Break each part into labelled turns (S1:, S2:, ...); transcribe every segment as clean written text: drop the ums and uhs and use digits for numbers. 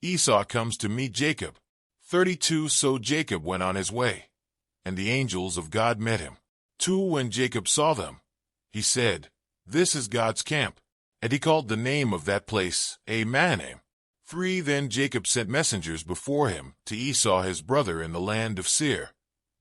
S1: Esau comes to meet Jacob. 32 So Jacob went on his way, and the angels of God met him. 2 When Jacob saw them, he said, "This is God's camp." And he called the name of that place Mahanaim. 3 Then Jacob sent messengers before him to Esau his brother in the land of Seir,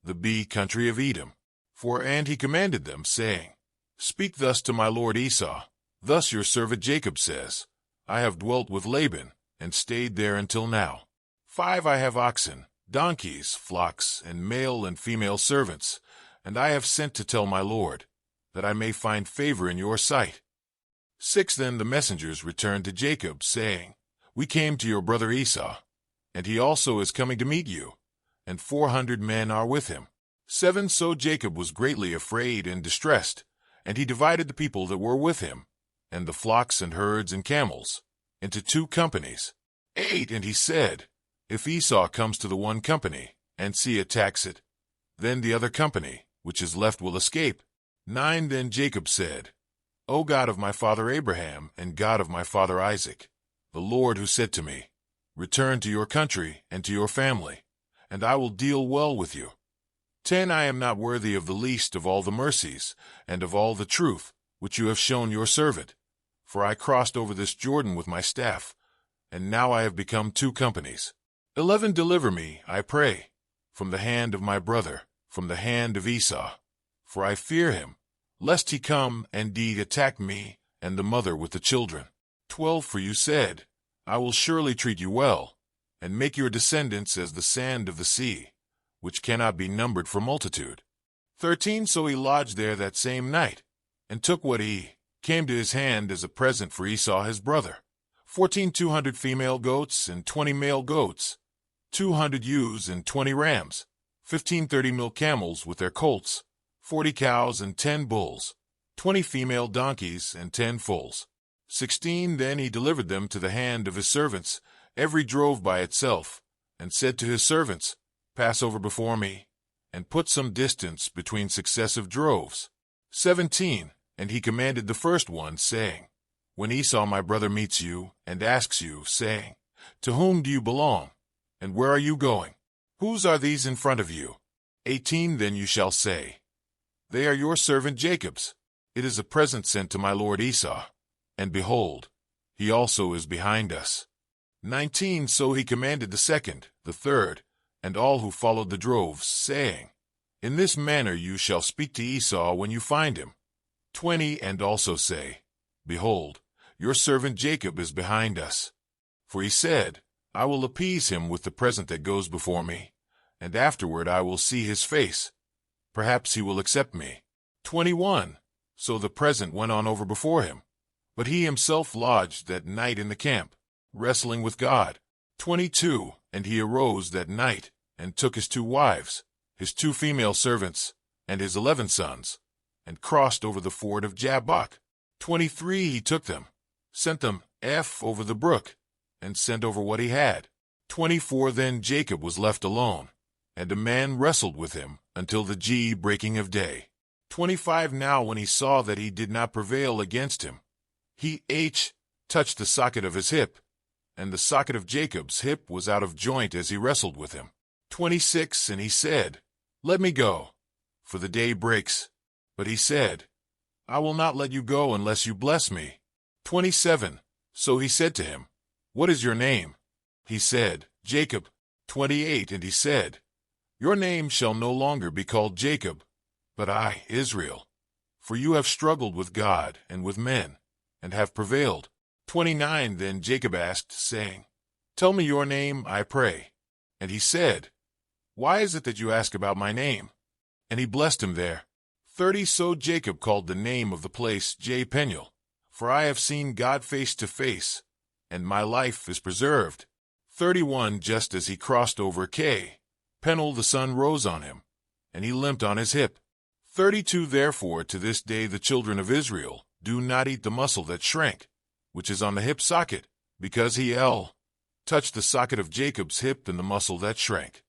S1: the country of Edom. 4 And he commanded them, saying, "Speak thus to my lord Esau. Thus your servant Jacob says, I have dwelt with Laban, and stayed there until now. 5 I have oxen, donkeys, flocks, and male and female servants, and I have sent to tell my lord, that I may find favor in your sight." 6 Then the messengers returned to Jacob, saying, "We came to your brother Esau, and he also is coming to meet you, and 400 men are with him." 7 So Jacob was greatly afraid and distressed, and he divided the people that were with him, and the flocks and herds and camels, into 2 companies. 8 And he said, "If Esau comes to the one company, and attacks it, then the other company, which is left, will escape." 9 Then Jacob said, "O God of my father Abraham, and God of my father Isaac, the Lord who said to me, 'Return to your country and to your family, and I will deal well with you.' 10 I am not worthy of the least of all the mercies, and of all the truth, which you have shown your servant. For I crossed over this Jordan with my staff, and now I have become 2 companies. 11 Deliver me, I pray, from the hand of my brother, from the hand of Esau. For I fear him, lest he come and indeed attack me and the mother with the children. 12 For you said, I will surely treat you well, and make your descendants as the sand of the sea, which cannot be numbered for multitude. 13 So he lodged there that same night, and took what came to his hand as a present for Esau his brother. 14 200 female goats and 20 male goats, 200 ewes and 20 rams, 15 30 camels with their colts, 40 cows and 10 bulls, 20 female donkeys and 10 foals. 16 Then he delivered them to the hand of his servants, every drove by itself, and said to his servants, Pass over before me, and put some distance between successive droves. 17 And he commanded the first one, saying, When Esau my brother meets you, and asks you, saying, To whom do you belong, and where are you going? Whose are these in front of you? 18 Then you shall say, They are your servant Jacob's. It is a present sent to my lord Esau, and behold, he also is behind us. 19 So he commanded the second, the third, and all who followed the droves, saying, In this manner you shall speak to Esau when you find him. 20 And also say, Behold, your servant Jacob is behind us. For he said, I will appease him with the present that goes before me, and afterward I will see his face. Perhaps he will accept me. 21 So the present went on over before him, but he himself lodged that night in the camp, wrestling with God. 22 And he arose that night, and took his 2 wives, his 2 female servants, and his 11 sons, and crossed over the ford of Jabbok. 23 He took them, sent them over the brook, and sent over what he had. 24 Then Jacob was left alone, and a man wrestled with him until the breaking of day. 25 Now when he saw that he did not prevail against him, he touched the socket of his hip, and the socket of Jacob's hip was out of joint as he wrestled with him. 26 And he said, Let me go, for the day breaks. But he said, I will not let you go unless you bless me. 27 So he said to him, What is your name? He said, Jacob. 28 And he said, Your name shall no longer be called Jacob, but Israel. For you have struggled with God and with men, and have prevailed. 29 Then Jacob asked, saying, Tell me your name, I pray. And he said, Why is it that you ask about my name? And he blessed him there. 30 So Jacob called the name of the place Peniel, for I have seen God face to face, and my life is preserved. 31 Just as he crossed over Peniel the sun rose on him, and he limped on his hip. 32 Therefore to this day the children of Israel do not eat the muscle that shrank, which is on the hip socket, because he touched the socket of Jacob's hip and the muscle that shrank.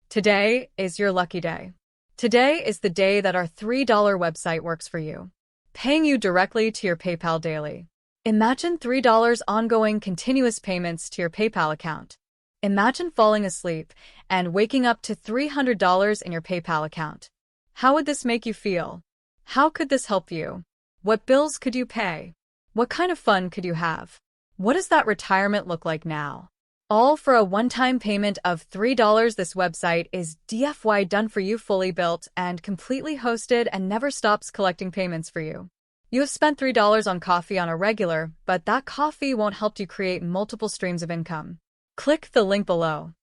S2: Today is your lucky day. Today is the day that our $3 website works for you, paying you directly to your PayPal daily. Imagine $3 ongoing continuous payments to your PayPal account. Imagine falling asleep and waking up to $300 in your PayPal account. How would this make you feel? How could this help you? What bills could you pay? What kind of fun could you have? What does that retirement look like now? All for a one-time payment of $3. This website is DFY done for you, fully built and completely hosted, and never stops collecting payments for you. You have spent $3 on coffee on a regular, but that coffee won't help you create multiple streams of income. Click the link below.